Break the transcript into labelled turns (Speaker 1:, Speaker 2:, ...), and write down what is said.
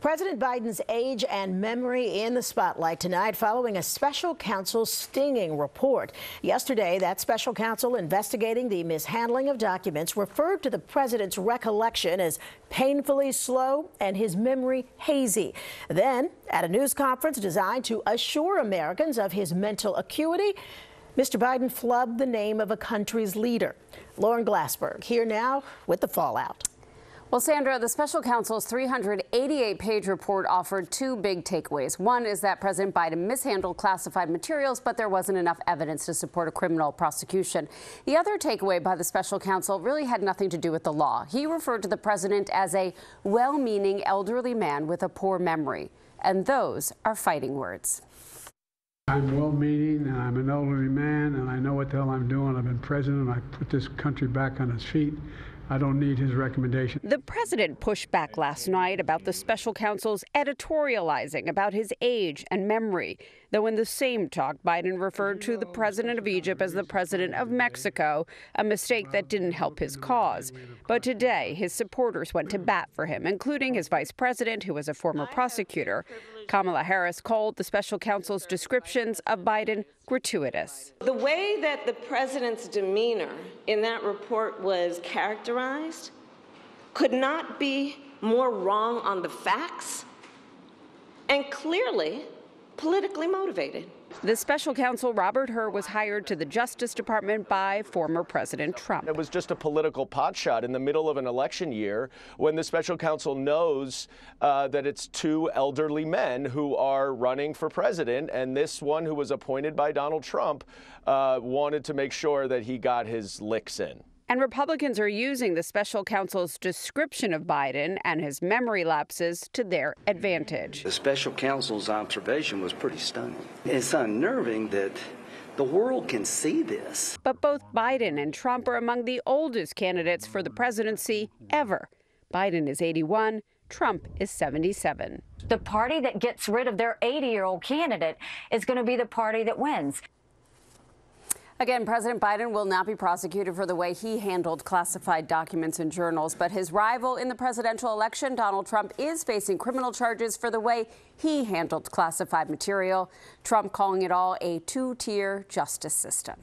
Speaker 1: President Biden's age and memory in the spotlight tonight following a special counsel stinging report. Yesterday, that special counsel investigating the mishandling of documents referred to the president's recollection as painfully slow and his memory hazy. Then, at a news conference designed to assure Americans of his mental acuity, Mr. Biden flubbed the name of a country's leader. Lauren Glassberg here now with the fallout.
Speaker 2: Well, Sandra, the special counsel's 388-page report offered two big takeaways. One is that President Biden mishandled classified materials, but there wasn't enough evidence to support a criminal prosecution. The other takeaway by the special counsel really had nothing to do with the law. He referred to the president as a well-meaning elderly man with a poor memory. And those are fighting words.
Speaker 3: I'm well-meaning, and I'm an elderly man, and I know what the hell I'm doing. I've been president, and I put this country back on its feet. I don't need his recommendation.
Speaker 2: The president pushed back last night about the special counsel's editorializing about his age and memory, though in the same talk, Biden referred to the president of Egypt as the president of Mexico, a mistake that didn't help his cause. But today, his supporters went to bat for him, including his vice president, who was a former prosecutor. Kamala Harris called the special counsel's descriptions of Biden gratuitous.
Speaker 4: The way that the president's demeanor in that report was characterized could not be more wrong on the facts and clearly politically motivated.
Speaker 2: The special counsel, Robert Hur, was hired to the Justice Department by former President Trump.
Speaker 5: It was just a political potshot in the middle of an election year when the special counsel knows that it's two elderly men who are running for president, and this one, who was appointed by Donald Trump, wanted to make sure that he got his licks in.
Speaker 2: And Republicans are using the special counsel's description of Biden and his memory lapses to their advantage.
Speaker 6: The special counsel's observation was pretty stunning. It's unnerving that the world can see this.
Speaker 2: But both Biden and Trump are among the oldest candidates for the presidency ever. Biden is 81, Trump is 77.
Speaker 7: The party that gets rid of their 80-year-old candidate is going to be the party that wins.
Speaker 2: Again, President Biden will not be prosecuted for the way he handled classified documents and journals, but his rival in the presidential election, Donald Trump, is facing criminal charges for the way he handled classified material. Trump calling it all a two-tier justice system.